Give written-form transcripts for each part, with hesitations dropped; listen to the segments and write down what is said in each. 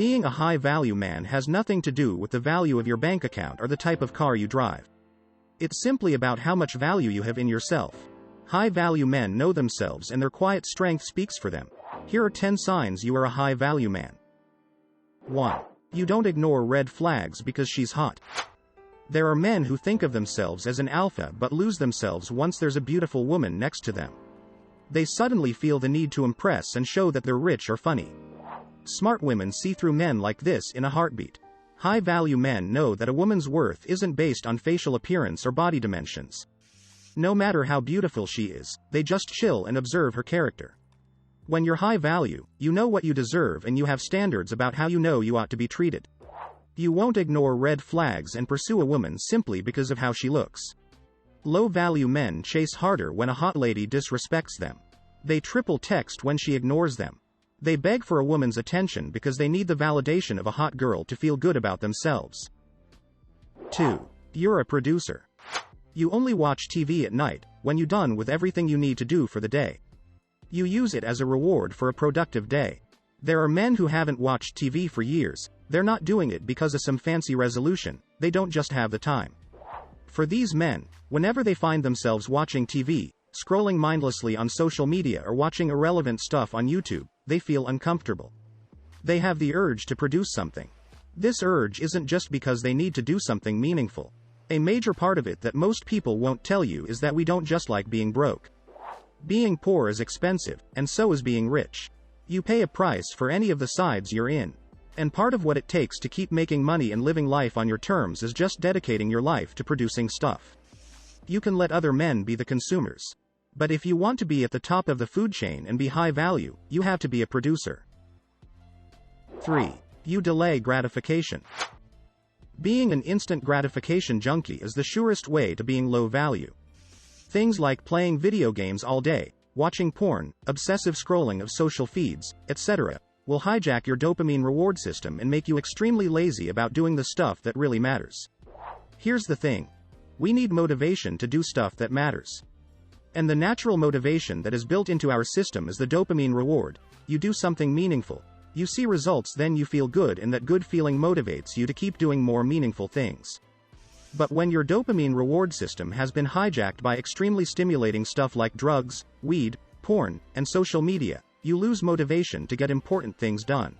Being a high-value man has nothing to do with the value of your bank account or the type of car you drive. It's simply about how much value you have in yourself. High-value men know themselves and their quiet strength speaks for them. Here are 10 signs you are a high-value man. 1. You don't ignore red flags because she's hot. There are men who think of themselves as an alpha but lose themselves once there's a beautiful woman next to them. They suddenly feel the need to impress and show that they're rich or funny. Smart women see through men like this in a heartbeat. High-value men know that a woman's worth isn't based on facial appearance or body dimensions. No matter how beautiful she is, they just chill and observe her character. When you're high value, you know what you deserve and you have standards about how you know you ought to be treated. You won't ignore red flags and pursue a woman simply because of how she looks. Low-value men chase harder when a hot lady disrespects them. They triple text when she ignores them. They beg for a woman's attention because they need the validation of a hot girl to feel good about themselves. 2. You're a producer. You only watch TV at night, when you're done with everything you need to do for the day. You use it as a reward for a productive day. There are men who haven't watched TV for years. They're not doing it because of some fancy resolution, they don't just have the time. For these men, whenever they find themselves watching TV, scrolling mindlessly on social media or watching irrelevant stuff on YouTube, they feel uncomfortable. They have the urge to produce something. This urge isn't just because they need to do something meaningful. A major part of it that most people won't tell you is that we don't just like being broke. Being poor is expensive, and so is being rich. You pay a price for any of the sides you're in. And part of what it takes to keep making money and living life on your terms is just dedicating your life to producing stuff. You can let other men be the consumers. But if you want to be at the top of the food chain and be high value, you have to be a producer. 3. You delay gratification. Being an instant gratification junkie is the surest way to being low value. Things like playing video games all day, watching porn, obsessive scrolling of social feeds, etc., will hijack your dopamine reward system and make you extremely lazy about doing the stuff that really matters. Here's the thing. We need motivation to do stuff that matters. And the natural motivation that is built into our system is the dopamine reward. You do something meaningful. You see results, then you feel good, and that good feeling motivates you to keep doing more meaningful things. But when your dopamine reward system has been hijacked by extremely stimulating stuff like drugs, weed, porn, and social media, you lose motivation to get important things done.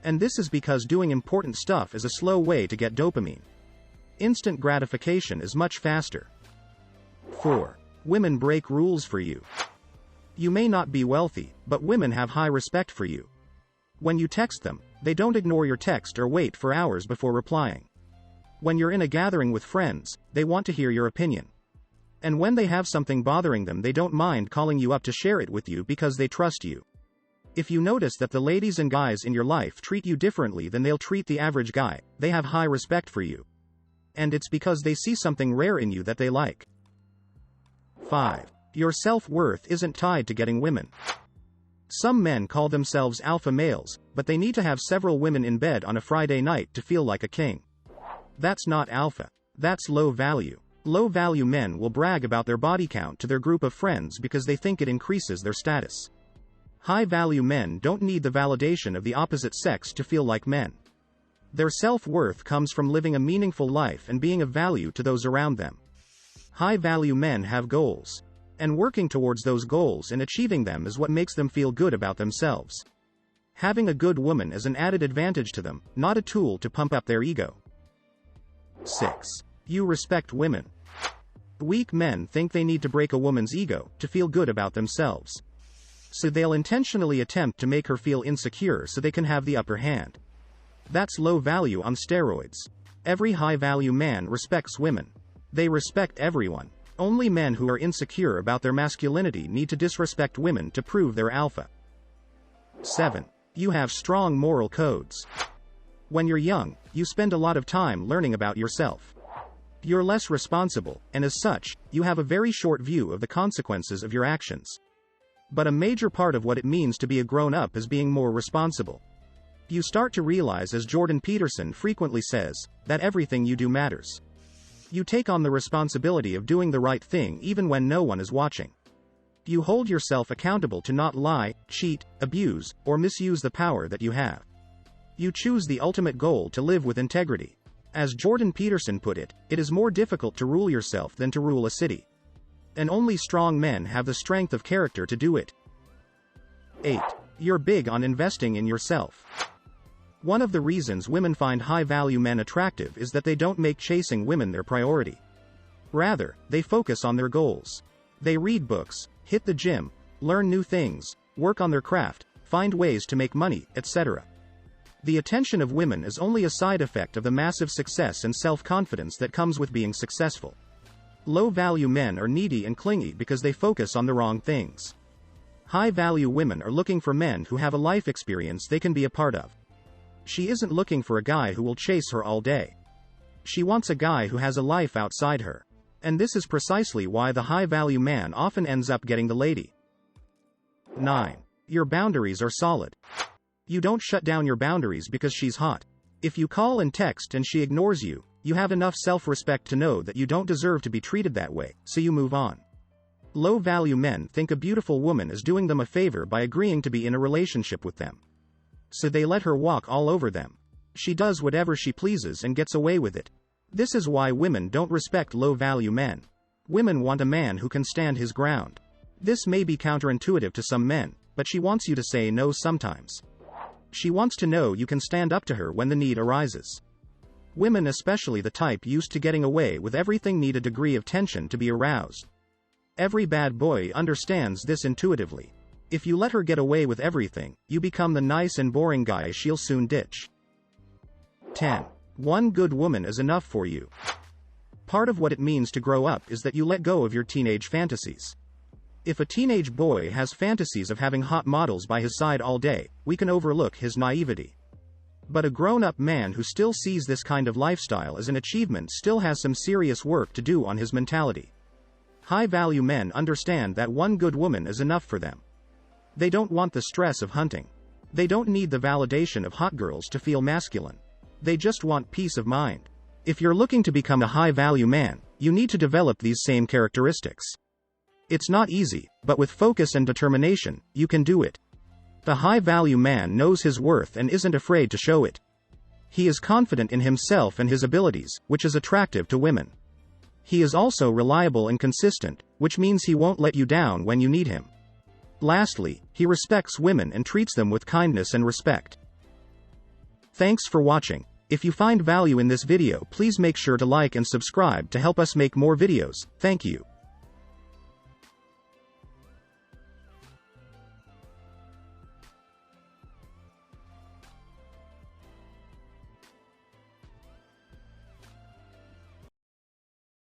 And this is because doing important stuff is a slow way to get dopamine. Instant gratification is much faster. 4. Women break rules for you. You may not be wealthy, but women have high respect for you. When you text them, they don't ignore your text or wait for hours before replying. When you're in a gathering with friends, they want to hear your opinion. And when they have something bothering them, they don't mind calling you up to share it with you because they trust you. If you notice that the ladies and guys in your life treat you differently than they'll treat the average guy, they have high respect for you. And it's because they see something rare in you that they like. 5. Your self-worth isn't tied to getting women. Some men call themselves alpha males, but they need to have several women in bed on a Friday night to feel like a king. That's not alpha. That's low value. Low-value men will brag about their body count to their group of friends because they think it increases their status. High-value men don't need the validation of the opposite sex to feel like men. Their self-worth comes from living a meaningful life and being of value to those around them. High-value men have goals. And working towards those goals and achieving them is what makes them feel good about themselves. Having a good woman is an added advantage to them, not a tool to pump up their ego. 6. You respect women. Weak men think they need to break a woman's ego to feel good about themselves. So they'll intentionally attempt to make her feel insecure so they can have the upper hand. That's low value on steroids. Every high-value man respects women. They respect everyone. Only men who are insecure about their masculinity need to disrespect women to prove they're alpha. 7. You have strong moral codes. When you're young, you spend a lot of time learning about yourself. You're less responsible, and as such, you have a very short view of the consequences of your actions. But a major part of what it means to be a grown-up is being more responsible. You start to realize, as Jordan Peterson frequently says, that everything you do matters. You take on the responsibility of doing the right thing even when no one is watching. You hold yourself accountable to not lie, cheat, abuse, or misuse the power that you have. You choose the ultimate goal to live with integrity. As Jordan Peterson put it, it is more difficult to rule yourself than to rule a city. And only strong men have the strength of character to do it. 8. You're big on investing in yourself. One of the reasons women find high-value men attractive is that they don't make chasing women their priority. Rather, they focus on their goals. They read books, hit the gym, learn new things, work on their craft, find ways to make money, etc. The attention of women is only a side effect of the massive success and self-confidence that comes with being successful. Low-value men are needy and clingy because they focus on the wrong things. High-value women are looking for men who have a life experience they can be a part of. She isn't looking for a guy who will chase her all day. She wants a guy who has a life outside her. And this is precisely why the high-value man often ends up getting the lady. 9. Your boundaries are solid. You don't shut down your boundaries because she's hot. If you call and text and she ignores you, you have enough self-respect to know that you don't deserve to be treated that way, so you move on. Low-value men think a beautiful woman is doing them a favor by agreeing to be in a relationship with them. So they let her walk all over them. She does whatever she pleases and gets away with it. This is why women don't respect low-value men. Women want a man who can stand his ground. This may be counterintuitive to some men, but she wants you to say no sometimes. She wants to know you can stand up to her when the need arises. Women, especially the type used to getting away with everything, need a degree of tension to be aroused. Every bad boy understands this intuitively. If you let her get away with everything, you become the nice and boring guy she'll soon ditch. 10. One good woman is enough for you. Part of what it means to grow up is that you let go of your teenage fantasies. If a teenage boy has fantasies of having hot models by his side all day, we can overlook his naivety. But a grown-up man who still sees this kind of lifestyle as an achievement still has some serious work to do on his mentality. High-value men understand that one good woman is enough for them. They don't want the stress of hunting. They don't need the validation of hot girls to feel masculine. They just want peace of mind. If you're looking to become a high-value man, you need to develop these same characteristics. It's not easy, but with focus and determination, you can do it. The high-value man knows his worth and isn't afraid to show it. He is confident in himself and his abilities, which is attractive to women. He is also reliable and consistent, which means he won't let you down when you need him. Lastly, he respects women and treats them with kindness and respect. Thanks for watching. If you find value in this video, please make sure to like and subscribe to help us make more videos. Thank you.